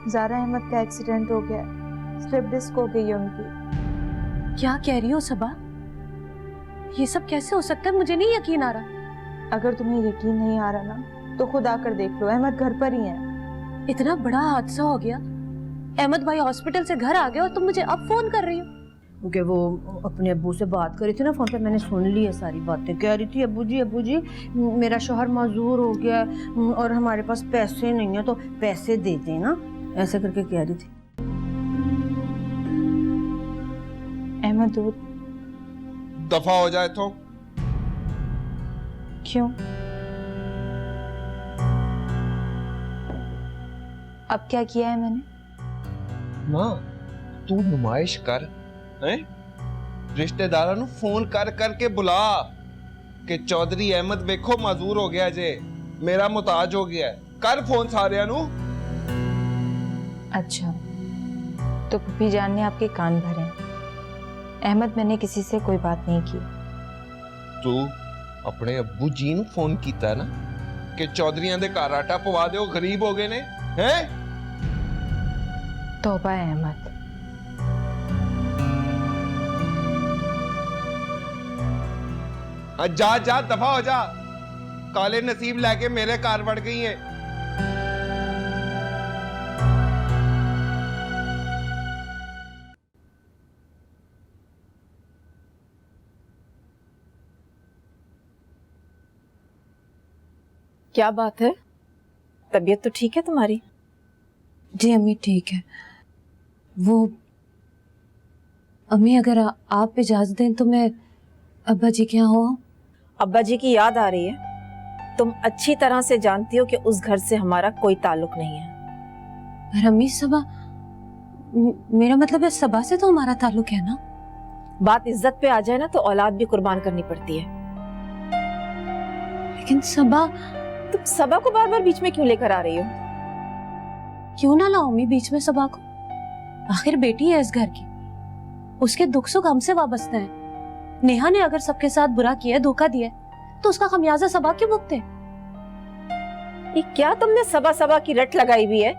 ज़ारा अहमद का एक्सीडेंट हो गया है, स्लिप डिस्क हो गई है उनकी। क्या कह रही हो सबा? ये सब कैसे हो सकता है? मुझे नहीं यकीन आ रहा। अगर तुम्हें यकीन नहीं आ रहा ना तो खुद आकर देख लो, अहमद घर पर ही है। इतना बड़ा हादसा हो गया, अहमद भाई हॉस्पिटल से घर आ गए और तुम मुझे अब फोन कर रही हो? क्योंकि वो अपने अब्बू से बात कर रही थी ना फोन पे, मैंने सुन ली है सारी बातें। कह रही थी अब्बू जी मेरा शौहर माजूर हो गया है और हमारे पास पैसे नहीं है तो पैसे दे देना, ऐसे करके कह रही थी। अहमद दूर दफा हो जाए तो। क्यों? अब क्या किया है मैंने? मां तू नुमाइश कर हैं? रिश्तेदारों ਨੂੰ फोन कर करके बुला कि चौधरी अहमद देखो माजूर हो गया जे, मेरा मुताज हो गया है। कर फोन सारियां नु। अच्छा तो फूफी जान ने आपके कान भरे। अहमद मैंने किसी से कोई बात नहीं की। तू अपने अब्बू जी ਨੂੰ फोन कीता ना कि चौधरियां दे घर आटा पवा दे, गरीब हो गए ने हैं? तौबा है अहमद। जा जा दफा हो जा, काले नसीब लेके मेरे कार बढ़ गई है। क्या बात है? तबीयत तो ठीक है तुम्हारी? जी अम्मी ठीक है। वो अम्मी अगर आप इजाजत दें तो मैं अब्बा जी के यहाँ हो। अब्बा जी की याद आ रही है? तुम अच्छी तरह से जानती हो कि उस घर से हमारा कोई ताल्लुक नहीं है। पर अम्मी सबा, मेरा मतलब है सबा से तो हमारा ताल्लुक है ना। बात इज्जत पे आ जाए ना तो औलाद भी कुर्बान करनी पड़ती है। लेकिन सबा, तुम सबा को बार बार बीच में क्यों लेकर आ रही हो? क्यों ना लाओ अम्मी बीच में सबा को? आखिर बेटी है इस घर की, उसके दुख सुख हमसे वाबस्ते हैं। नेहा ने अगर सबके साथ बुरा किया, धोखा दिया, तो उसका खमियाजा सबा क्यों भुगते? ये क्या तुमने सबा सबा की रट लगाई हुई है?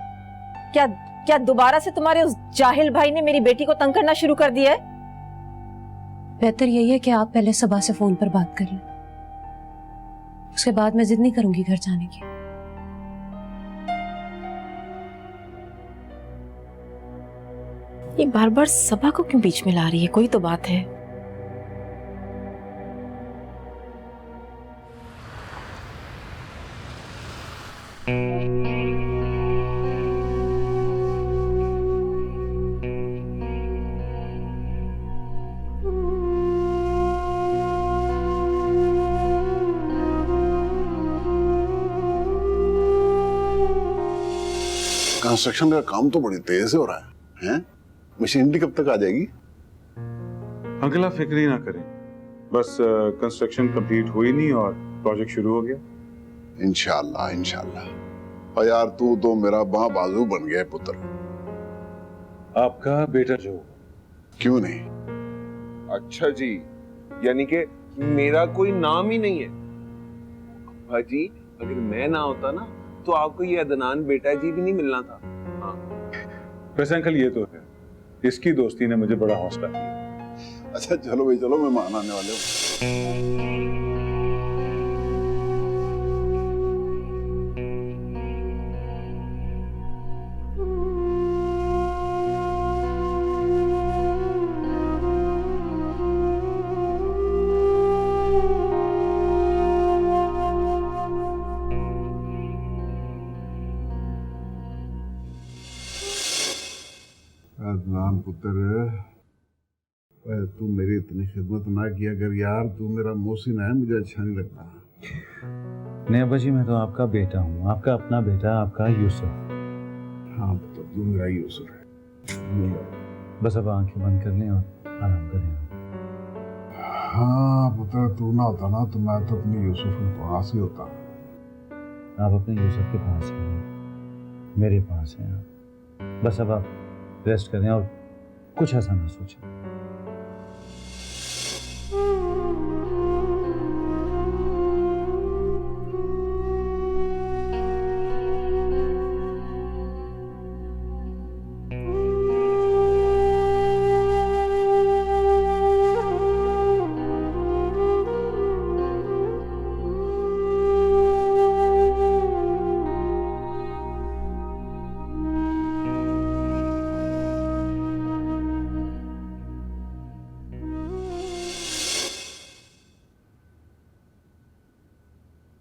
क्या दोबारा से तुम्हारे उस जाहिल भाई ने मेरी बेटी को तंग करना शुरू कर दिया है? बेहतर यही है कि आप पहले सबा से फोन पर बात कर लें, उसके बाद मैं जिद नहीं करूंगी घर जाने की। ये बार बार सबा को क्यों बीच में ला रही है? कोई तो बात है। कंस्ट्रक्शन का काम तो बड़ी तेज से हो रहा है, हैं? मशीनरी कब तक आ जाएगी? अंकल आप फिक्र ही ना करें, बस कंस्ट्रक्शन कंप्लीट हुई नहीं और प्रोजेक्ट शुरू हो गया। इंशाल्लाह इंशाल्लाह। और यार तू तो मेरा बाँ बाजू बन गया है पुत्र। आपका बेटा जो। क्यों नहीं? अच्छा जी, यानी कि मेरा कोई नाम ही नहीं है। भाजी अगर मैं ना होता ना तो आपको ये अदनान बेटा जी भी नहीं मिलना था। हाँ। वैसे अंकल ये तो है, इसकी दोस्ती ने मुझे बड़ा हौसला दिया। अच्छा चलो भाई चलो, मेहमान आने वाले हो। अदनान पुत्र, तू मेरी इतनी खिदमत ना किया कर यार। तू मेरा मोहसिन है, मुझे अच्छा नहीं लगता। नहीं अब्बा जी, मैं तो आपका बेटा हूँ, आपका अपना बेटा, आपका यूसुफ। हाँ पुत्र, तू मेरा यूसुफ है। बस अब आंखें बंद कर लें और आराम करें। हाँ पुत्र, तू ना होता ना तो मैं तो अपने यूसुफ के पास ही होता। आप अपने यूसुफ के पास हैं, मेरे पास हैं आप। बस अब आप रेस्ट करें और कुछ ऐसा ना सोचें।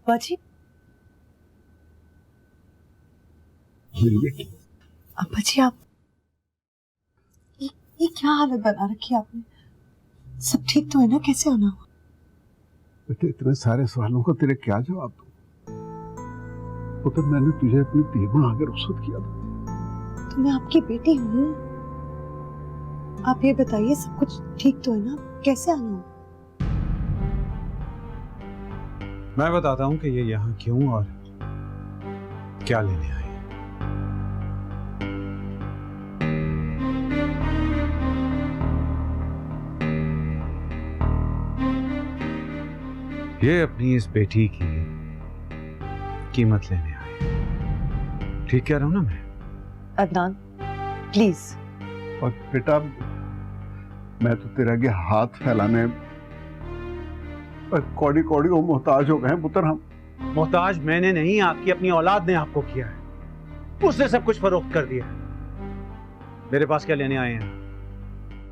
अब्बा जी, मेरी बेटी, अब्बा जी आप ये क्या हालत बना रखी है आपने? सब ठीक तो है ना? कैसे आना हुआ? बेटे इतने सारे सवालों का तेरे क्या जवाब दूं? पुत्र मैंने तुझे अपनी धी बना के रुखसत किया था। तो मैं आपकी बेटी हूँ। आप ये बताइए सब कुछ ठीक तो है ना? कैसे आना हुआ? मैं बताता हूँ कि ये यहाँ क्यों और क्या लेने आए हैं। ये अपनी इस बेटी की कीमत लेने आए हैं। ठीक कह रहा हूं ना मैं? अदनान प्लीज। और बेटा मैं तो तेरे आगे हाथ फैलाने कौड़ी कौड़ी को मोहताज हो गए हैं पुत्र हम। मोहताज मैंने नहीं, आपकी अपनी औलाद ने आपको किया है। उसने सब कुछ फरोख्त कर दिया है। मेरे पास क्या लेने आए हैं?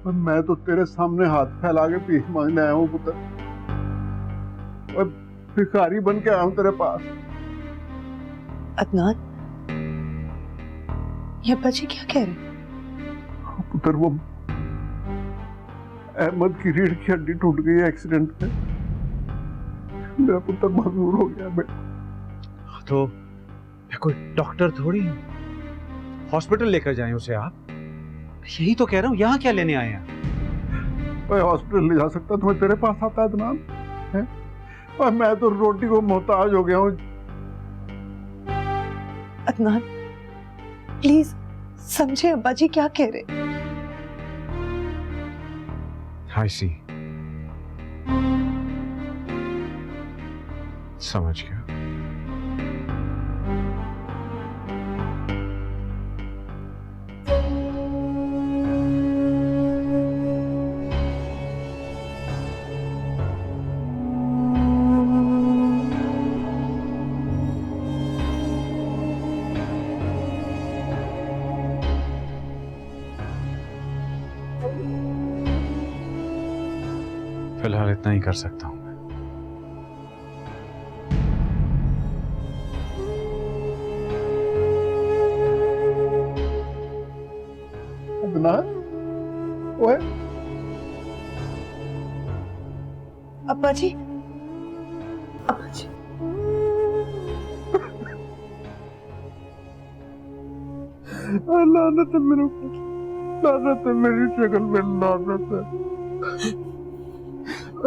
और मैं तो तेरे सामने हाथ फैला के भीख मांगने आया हूँ पुत्र, और भिखारी बन के आया हूँ तेरे पास। अदनान ये अब्बा जी क्या कह रहे हैं? पुत्र वो अहमद की रीढ़ की हड्डी टूट गई है एक्सीडेंट में। मेरा पुत्र मजबूर हो गया बेटा। तो मैं कोई डॉक्टर थोड़ी हूं, हॉस्पिटल लेकर जाएं उसे आप। यही तो कह रहा हूं, यहाँ क्या लेने आए हैं? मैं हॉस्पिटल ले जा सकता तुम्हें तेरे पास आता है अदनान है? और मैं तो रोटी को मोहताज हो गया हूँ। अदनान प्लीज समझे अब्बा जी क्या कह रहे हैं। I see. समझ गया। फिलहाल इतना ही कर सकता हूं मैं। अदनान ओए अब्बा जी, अब्बा जी लानत है मेरे ऊपर, लानत है मेरी शक्ल में, लानत है।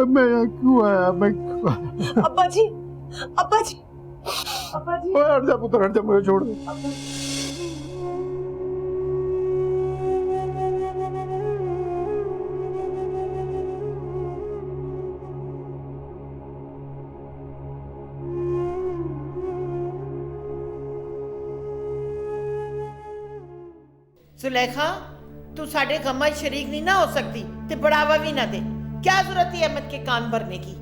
मैं यहाँ क्यों आया? मैं क्यों आया? अब्बा जी, अब्बा जी, अब्बा जी। ओए हट जा पुत्र, हट जा, मुझे छोड़ दे। सुलेखा तू साडे गम्मा शरीक नहीं ना हो सकती ते बढ़ावा भी ना दे। क्या जरूरत है अहमद के कान भरने की?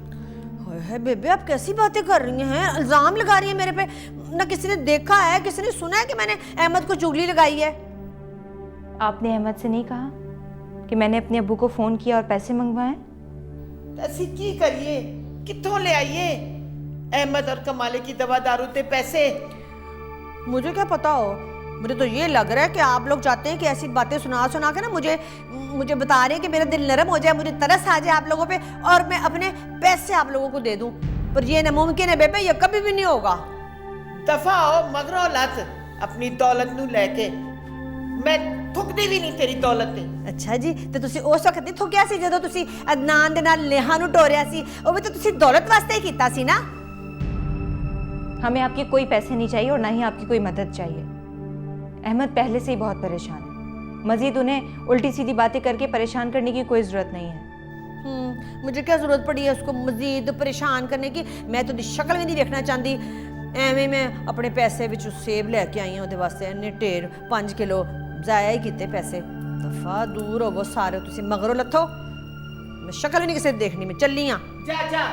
है बेबे आप कैसी बातें कर रही हैं? इल्जाम लगा रही है मेरे पे। ना किसी ने देखा है, किसी ने सुना है कि मैंने अहमद को चुगली लगाई है? आपने अहमद से नहीं कहा कि मैंने अपने अब्बू को फोन किया और पैसे मंगवाए? ऐसी की करिए, कित्थों ले आइए अहमद और कमाले की दवा दारू ते पैसे? मुझे क्या पता हो, मुझे तो ये लग रहा है कि आप लोग चाहते हैं कि ऐसी बातें सुना सुना के ना मुझे बता रहे हैं कि मेरा दिल नरम हो जाए, मुझे तरस आ जाए आप लोगों पे और मैं अपने पैसे आप लोगों को दे दूं। पर ये नामुमकिन है बेबे, ये कभी भी नहीं होगा। दफा हो मगरों लत अपनी दौलत नू लेके। मैं थुकदी भी नहीं तेरी दौलत ते। अच्छा जी, तो तुसी उस वक्त नहीं थुकिया सी ਜਦੋਂ ਤੁਸੀਂ ਅਦਨਾਨ ਦੇ ਨਾਲ ਨੇਹਾ ਨੂੰ ਟੋਰਿਆ ਸੀ? ਉਹ ਵੀ ਤਾਂ ਤੁਸੀਂ दौलत वास्ते ही ਕੀਤਾ ਸੀ ना? हमें आपके कोई पैसे नहीं चाहिए और ना ही आपकी कोई मदद चाहिए। अहमद पहले से ही बहुत परेशान है, मजीद उन्हें उल्टी सीधी बातें करके परेशान करने की कोई ज़रूरत नहीं है। मुझे क्या ज़रूरत पड़ी है उसको मजीद परेशान करने की? मैं तो शक्ल भी नहीं देखना चाहती। एवें मैं अपने पैसे विच सेब लैके आई हूँ वास्ते इन्ने ढेर 5 किलो जाया ही किते पैसे। दफा दूर होवो सारे, तुसी मगरों लथो। मैं शक्ल भी नहीं किसी देखनी, मैं चली हाँ। जा जा।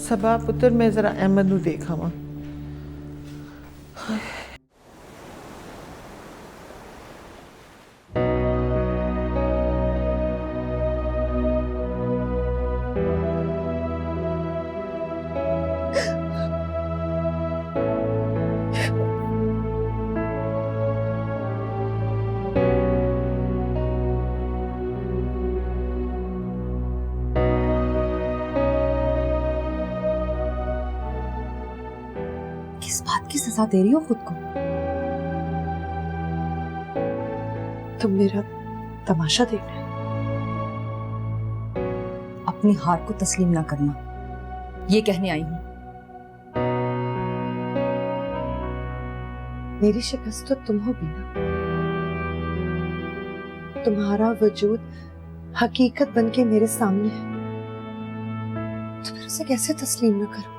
सबा पुत्र मैं जरा अहमद नू देखा वा। की सजा दे रही हो खुद को? तुम मेरा तमाशा देख रहे हो? अपनी हार को तस्लीम ना करना, ये कहने आई हूं। मेरी शिकस्त तो तुम हो बीना। तुम्हारा वजूद हकीकत बनके मेरे सामने है, तो फिर उसे कैसे तस्लीम न करूं?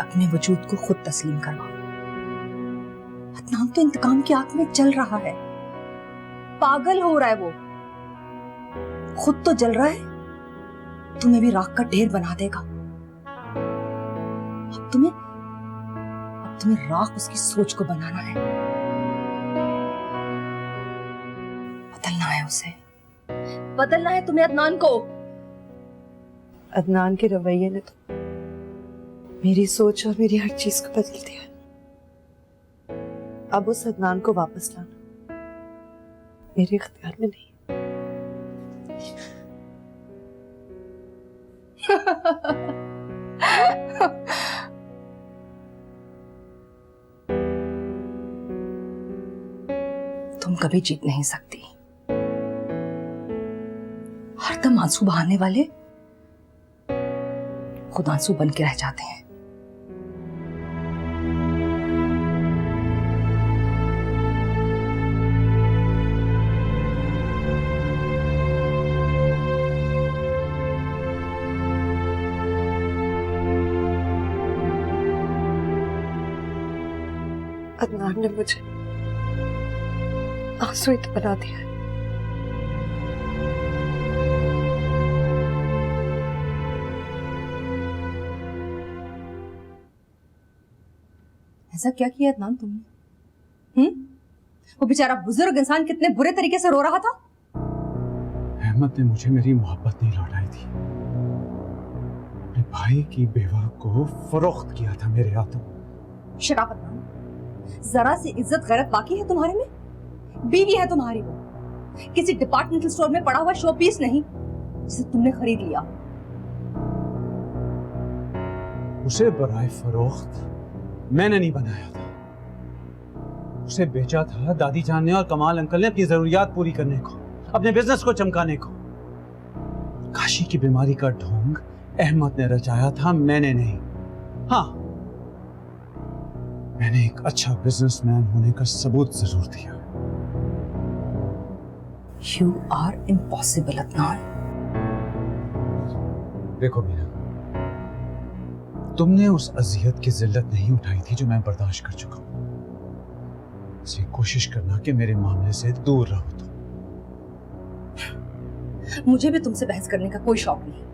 अपने वजूद को खुद तस्लीम करवाओ। अदनान तो इंतकाम की आग में जल रहा है, पागल हो रहा है वो, खुद तो जल रहा है, तुम्हें भी राख का ढेर बना देगा। अब तुम्हें राख उसकी सोच को बनाना है, बदलना है उसे, बदलना है तुम्हें अदनान को। अदनान के रवैये ने तो मेरी सोच और मेरी हर चीज को बदल दिया। अब उस अदनान को वापस लाना मेरे इख्तियार में नहीं। तुम कभी जीत नहीं सकती। हरदम आंसू बहाने वाले खुद आंसू बन के रह जाते हैं। अदनान ने मुझे आंसू ही तो बना दिया है। ऐसा क्या किया अदनान तुमने? वो बेचारा बुजुर्ग इंसान कितने बुरे तरीके से रो रहा था। अहमद ने मुझे मेरी मोहब्बत नहीं लौटाई थी, अपने भाई की बेवा को फरोख्त किया था मेरे हाथों। शराब अदनान, जरा सी इज्जत गैरत बाकी है तुम्हारे में? बीवी है तुम्हारी वो, किसी डिपार्टमेंटल स्टोर में पड़ा हुआ शो पीस नहीं जिसे तुमने खरीद लिया। उसे बराए फरोख्त मैंने नहीं बनाया था, उसे बेचा था दादी जान ने और कमाल अंकल ने अपनी जरूरियात पूरी करने को, अपने बिजनेस को चमकाने को। काशी की बीमारी का ढोंग अहमद ने रचाया था, मैंने नहीं। हाँ, मैंने एक अच्छा बिजनेसमैन होने का सबूत जरूर दिया। You are impossible, Adnan. देखो मीना, तुमने उस अजियत की जिल्लत नहीं उठाई थी जो मैं बर्दाश्त कर चुका हूं। इसलिए कोशिश करना कि मेरे मामले से दूर रहो तुम। मुझे भी तुमसे बहस करने का कोई शौक नहीं।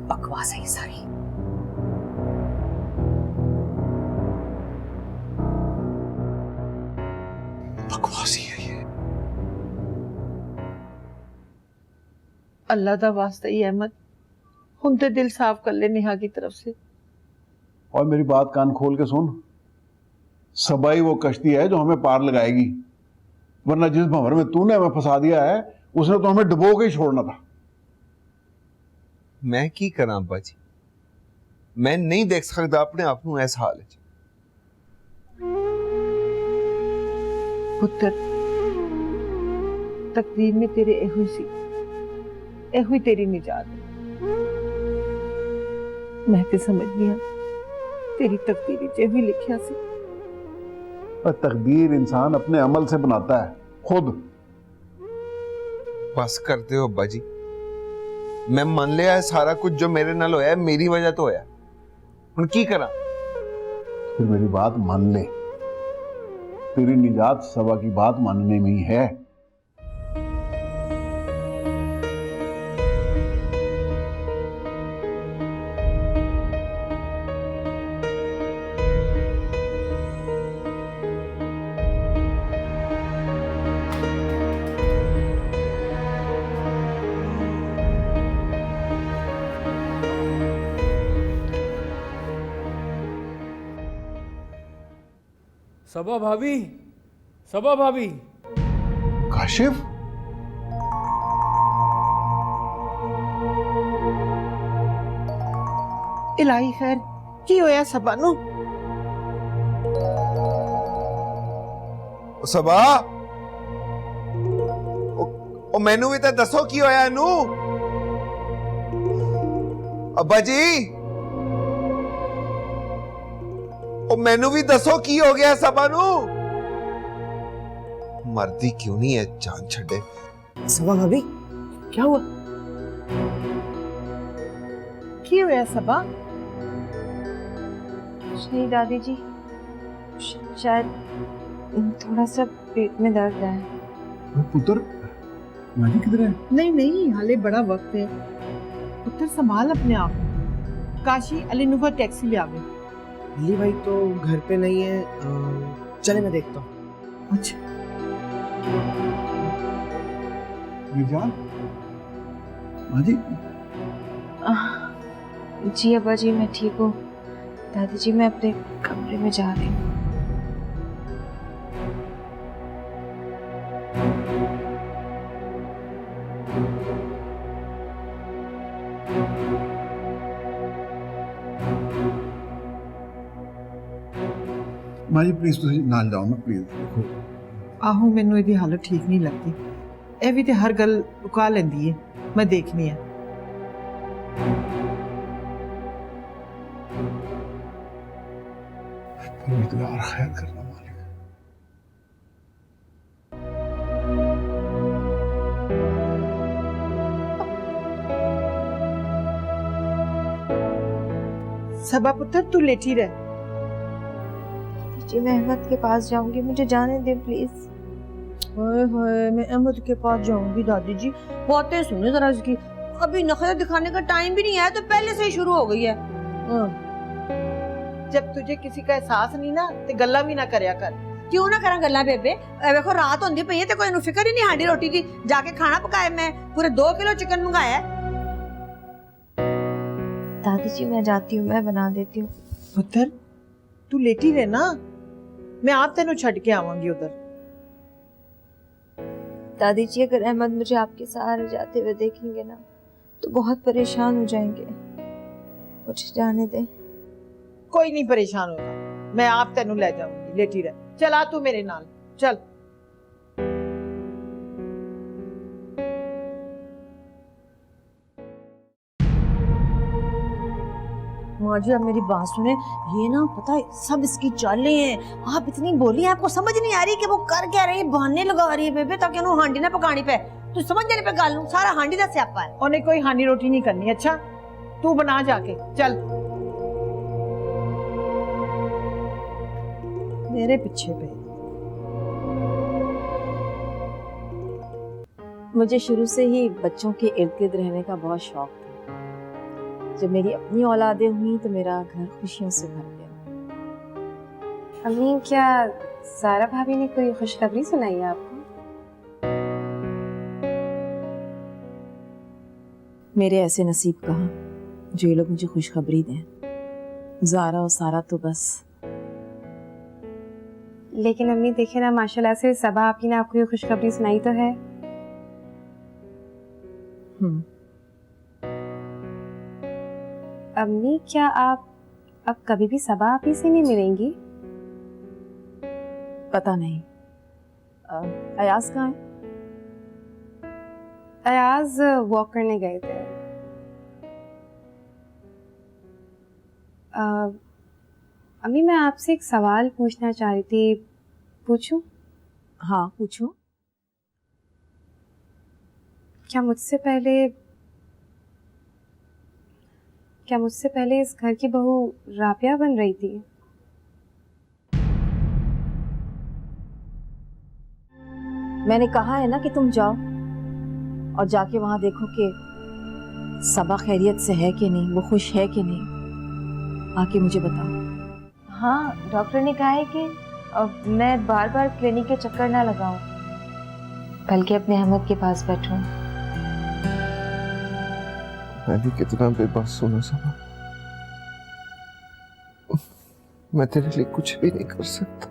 बकवास है ये सारी। बकवास ही है ये। अल्लाह दा वास्ता ही अहमद हुन ते दिल साफ कर ले नेहा की तरफ से। और मेरी बात कान खोल के सुन, सबाई वो कश्ती है जो हमें पार लगाएगी, वरना जिस भंवर में तूने हमें फंसा दिया है उसने तो हमें डुबो के ही छोड़ना था। मैं की करा अब्बा जी, मैं नहीं देख सकता अपने आप को ऐसा हाल है। पुत्र तकदीर में तेरे एहो सी, एहो ही तेरी निजात है। मैं ते समझनी हां तेरी तकदीर च एहो ही लिखिया सी। और तकदीर इंसान अपने अमल से बनाता है खुद। बस करते हो अब्बा जी, मैं मान लिया है सारा कुछ जो मेरे नाल होया है मेरी वजह तो होया, हुन की करा? फिर मेरी बात मान ले, तेरी निजात सबा की बात मानने में ही है। सबा भाभी, सबा भाभी। काशिफ, इलाही खैर की होया सबा नु? सबा ओ मैनू भी तो दसो की होया इनू। अब्बा जी ओ मैनू भी दसो की हो गया सबा नू। मर्दी क्यों नहीं है जान छड़े। सबा भाभी क्या हुआ? की हुआ सबा? नहीं दादी जी, शायद थोड़ा सा पेट में दर्द है। पुत्र माँ जी किधर है? नहीं नहीं, हाले बड़ा वक्त है। पुत्र संभाल अपने आप। काशी अली नुफा टैक्सी ले आवे। अली भाई तो घर पे नहीं है, चले मैं देखता हूँ। अच्छा मीरजान माँ जी। जी अब्बा जी मैं ठीक हूँ। दादी जी मैं अपने कमरे में जा रही हूँ। माँ जी प्लीज तुम नाल जाओ ना प्लीज। देखो आहो मैनू ਇਹਦੀ हालत ठीक नहीं लगती। ਇਹ ਵੀ ਤੇ हर गल लुका लेंदी है। मैं देखनी है। परवरदिगार खैर करना मालिक। सबा पुत्र तू लेटी रह। जी मैं अहमद के पास जाऊंगी, मुझे जाने दे प्लीज। हाय हाय, मैं अहमद के पास जाऊंगी दादी जी। बातें सुने जरा इसकी। अभी नखरे दिखाने का टाइम भी नहीं है तो पहले से ही शुरू हो गई है। जब तुझे किसी का एहसास नहीं ना ते गल्ला भी ना करया कर। क्यों ना करा गल्ला बेबे? देखो रात होंदी पई है ते कोई नु फिक्र ही नहीं हांडी रोटी दी। जाके खाना पकाए, मैं पूरे 2 किलो चिकन मंगाया है। दादी जी मैं जाती हूँ, मैं बना देती हूँ। पुत्र तू लेटी रह ना, मैं आप तेनू छड़ के आवांगी उधर। दादी जी अगर अहमद मुझे आपके सहारे जाते हुए देखेंगे ना तो बहुत परेशान हो जाएंगे। मुझे जाने दे। कोई नहीं परेशान होगा, मैं आप तेनू ले जाऊंगी। लेटी रह। चला तू मेरे नाल चल। माँ जी अब मेरी बात सुने। ये ना पता है सब इसकी चालें हैं। आप इतनी बोली है, आपको समझ नहीं आ रही कि वो कर क्या रही है। बहाने लगा रही है बेबे ताकि उन्होंने हांडी ना पकानी पे। तू समझ जाने पे गल सारा हांडी दा स्यापा है। उन्हें कोई हांडी रोटी नहीं करनी। अच्छा तू बना जाके चल। मेरे पीछे पे। मुझे शुरू से ही बच्चों के इर्द गिर्द रहने का बहुत शौक था। जब मेरी अपनी औलादें हुई तो मेरा घर खुशियों से भर गया। अम्मी क्या सारा भाभी ने कोई खुशखबरी सुनाई है आपको? मेरे ऐसे नसीब कहाँ जो ये लोग मुझे खुशखबरी दें। ज़ारा और सारा तो बस। लेकिन अम्मी देखे ना, माशाल्लाह से सबा आपकी ने आपको ये खुशखबरी सुनाई तो है। अम्मी क्या आप अब कभी भी सबा आपी से नहीं मिलेंगी? पता नहीं। अयाज कहाँ है? अयाज वॉक करने गए थे। अम्मी मैं आपसे एक सवाल पूछना चाह रही थी, पूछूं? हाँ पूछो। क्या मुझसे पहले इस घर की बहू राबिया बन रही थी? मैंने कहा है ना कि तुम जाओ और जाके वहां देखो कि सबा खैरियत से है कि नहीं, वो खुश है कि नहीं। आके मुझे बताओ। हाँ डॉक्टर ने कहा है कि मैं बार बार क्लिनिक के चक्कर ना लगाऊं, बल्कि अपने अहमद के पास बैठूं। मैंने कितना बेबस सुना सबा। मैं तेरे लिए कुछ भी नहीं कर सकता।